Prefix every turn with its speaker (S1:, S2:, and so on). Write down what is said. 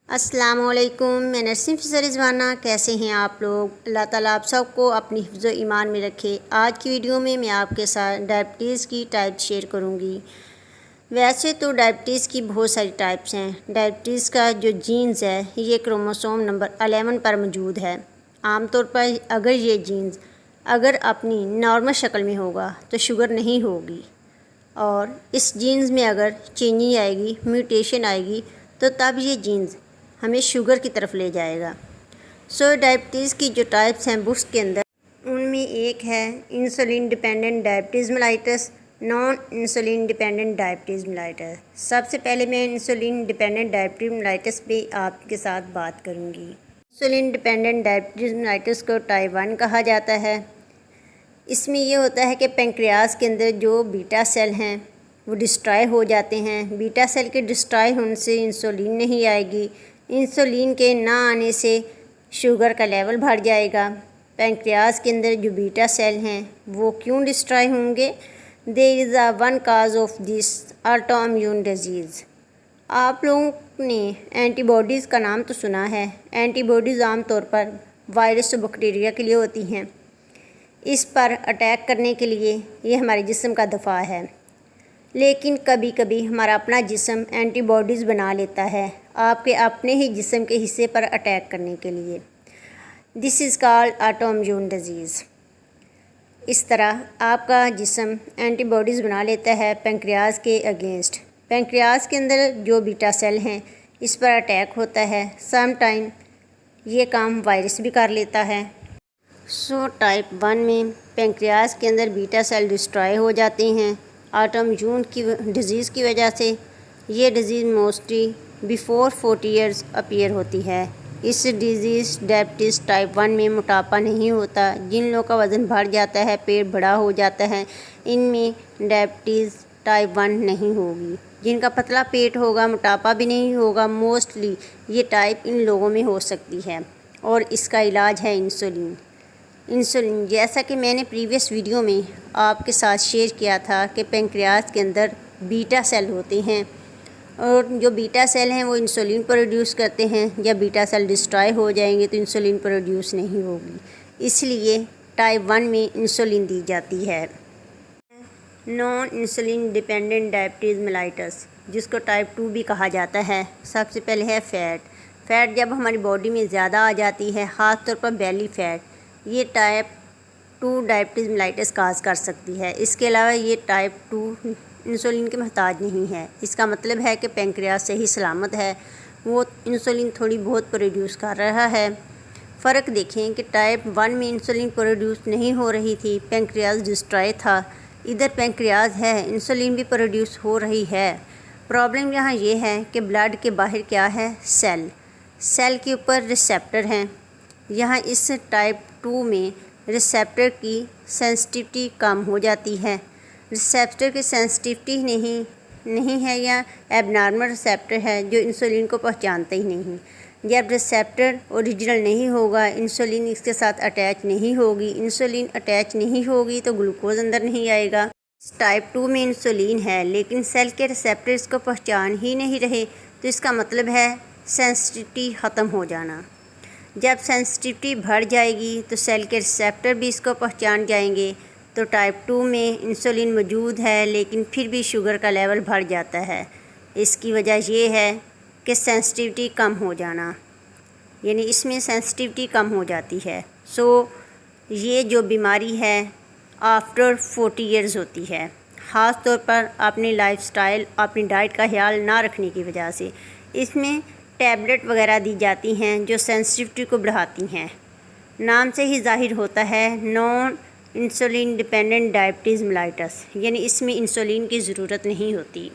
S1: السلام علیکم، میں نرسنگ افسر رضوانہ۔ کیسے ہیں آپ لوگ؟ اللہ تعالیٰ آپ سب کو اپنی حفظ و ایمان میں رکھے۔ آج کی ویڈیو میں آپ کے ساتھ ڈائبٹیز کی ٹائپ شیئر کروں گی۔ ویسے تو ڈائبٹیز کی بہت ساری ٹائپس ہیں۔ ڈائبٹیز کا جو جینز ہے یہ کروموسوم نمبر 11 پر موجود ہے۔ عام طور پر اگر یہ جینز اپنی نارمل شکل میں ہوگا تو شوگر نہیں ہوگی، اور اس جینز میں اگر چینجنگ آئے گی، میوٹیشن آئے گی، تو تب یہ جینز ہمیں شوگر کی طرف لے جائے گا۔ ڈائبٹیز کی جو ٹائپس ہیں بکس کے اندر، ان میں ایک ہے insulin dependent diabetes mellitus, non insulin dependent diabetes mellitus. سب سے پہلے میں انسولین ڈیپینڈنٹ ڈائبٹیز میلائٹس پہ آپ کے ساتھ بات کروں گی۔ انسولین ڈیپینڈنٹ ڈائبٹیز میلائٹس کو ٹائپ 1 کہا جاتا ہے۔ اس میں یہ ہوتا ہے کہ پینکریاس کے اندر جو بیٹا سیل ہیں وہ ڈسٹرائے ہو جاتے ہیں۔ بیٹا سیل کے ڈسٹرائے ہونے سے انسولین نہیں آئے گی۔ انسولین کے نہ آنے سے شوگر کا لیول بڑھ جائے گا۔ پینکریاس کے اندر جو بیٹا سیل ہیں وہ کیوں ڈسٹرائے ہوں گے؟ There is a one cause of this auto immune disease. آپ لوگوں نے اینٹی باڈیز کا نام تو سنا ہے۔ اینٹی باڈیز عام طور پر وائرس و بیکٹیریا کے لیے ہوتی ہیں۔ اس پر اٹیک کرنے کے لیے یہ ہمارے جسم کا دفاع ہے، لیکن کبھی کبھی ہمارا اپنا جسم اینٹی باڈیز بنا لیتا ہے آپ کے اپنے ہی جسم کے حصے پر اٹیک کرنے کے لیے۔ This is called auto immune disease. اس طرح آپ کا جسم اینٹی باڈیز بنا لیتا ہے پینکریاس کے اگینسٹ۔ پینکریاس کے اندر جو بیٹا سیل ہیں اس پر اٹیک ہوتا ہے۔ سم ٹائم یہ کام وائرس بھی کر لیتا ہے۔ ٹائپ 1 میں پینکریاس کے اندر بیٹا سیل ڈسٹرائے ہو جاتے ہیں آٹو امیون کی ڈیزیز کی وجہ سے۔ یہ disease mostly before 40 years appear ہوتی ہے۔ اس ڈیزیز ڈائبٹیز ٹائپ 1 میں موٹاپا نہیں ہوتا۔ جن لوگوں کا وزن بڑھ جاتا ہے، پیٹ بڑا ہو جاتا ہے، ان میں ڈائبٹیز ٹائپ 1 نہیں ہوگی۔ جن کا پتلا پیٹ ہوگا، موٹاپا بھی نہیں ہوگا، موسٹلی یہ ٹائپ ان لوگوں میں ہو سکتی ہے، اور اس کا علاج ہے انسولین۔ جیسا کہ میں نے پریویس ویڈیو میں آپ کے ساتھ شیئر کیا تھا کہ پینکریاس کے اندر بیٹا سیل ہوتے ہیں، اور جو بیٹا سیل ہیں وہ انسولین پروڈیوس کرتے ہیں۔ جب بیٹا سیل ڈسٹرائے ہو جائیں گے تو انسولین پروڈیوس نہیں ہوگی، اس لیے ٹائپ 1 میں انسولین دی جاتی ہے۔ Naan insulin dependent diabetes mellitus, جس کو ٹائپ 2 بھی کہا جاتا ہے۔ سب سے پہلے ہے فیٹ جب ہماری باڈی میں زیادہ آ جاتی ہے، خاص طور پر بیلی فیٹ، یہ ٹائپ 2 ڈائبٹیز میلائٹس کاز کر سکتی ہے۔ اس کے علاوہ یہ ٹائپ 2 انسولین کے محتاج نہیں ہے۔ اس کا مطلب ہے کہ پینکریاس صحیح سلامت ہے، وہ انسولین تھوڑی بہت پروڈیوس کر رہا ہے۔ فرق دیکھیں کہ ٹائپ 1 میں انسولین پروڈیوس نہیں ہو رہی تھی، پینکریاس ڈسٹرائے تھا۔ ادھر پینکریاس ہے، انسولین بھی پروڈیوس ہو رہی ہے۔ پرابلم یہاں یہ ہے کہ بلڈ کے باہر کیا ہے؟ سیل کے اوپر ریسیپٹر ہیں۔ یہاں اس ٹائپ 2 میں ریسیپٹر کی سینسٹیوٹی کم ہو جاتی ہے۔ ریسیپٹر کی سینسٹیوٹی نہیں ہے یا ایب نارمل ریسیپٹر ہے جو انسولین کو پہچانتا ہی نہیں۔ جب ریسیپٹر اوریجنل نہیں ہوگا، انسولین اس کے ساتھ اٹیچ نہیں ہوگی۔ انسولین اٹیچ نہیں ہوگی تو گلوکوز اندر نہیں آئے گا۔ ٹائپ 2 میں انسولین ہے لیکن سیل کے ریسیپٹر اس کو پہچان ہی نہیں رہے، تو اس کا مطلب ہے سینسٹیوٹی ختم ہو جانا۔ جب سینسٹیوٹی بڑھ جائے گی تو سیل کے ریسیپٹر بھی اس کو پہچان جائیں گے۔ تو ٹائپ 2 میں انسولین موجود ہے لیکن پھر بھی شوگر کا لیول بڑھ جاتا ہے۔ اس کی وجہ یہ ہے کہ سینسٹیوٹی کم ہو جانا، یعنی اس میں سینسٹیوٹی کم ہو جاتی ہے۔ یہ جو بیماری ہے آفٹر 40 ایئرز ہوتی ہے، خاص طور پر اپنی لائف سٹائل، اپنی ڈائٹ کا خیال نہ رکھنے کی وجہ سے۔ اس میں ٹیبلٹ وغیرہ دی جاتی ہیں جو سینسٹیوٹی کو بڑھاتی ہیں۔ نام سے ہی ظاہر ہوتا ہے naan insulin dependent diabetes mellitus, یعنی اس میں انسولین کی ضرورت نہیں ہوتی۔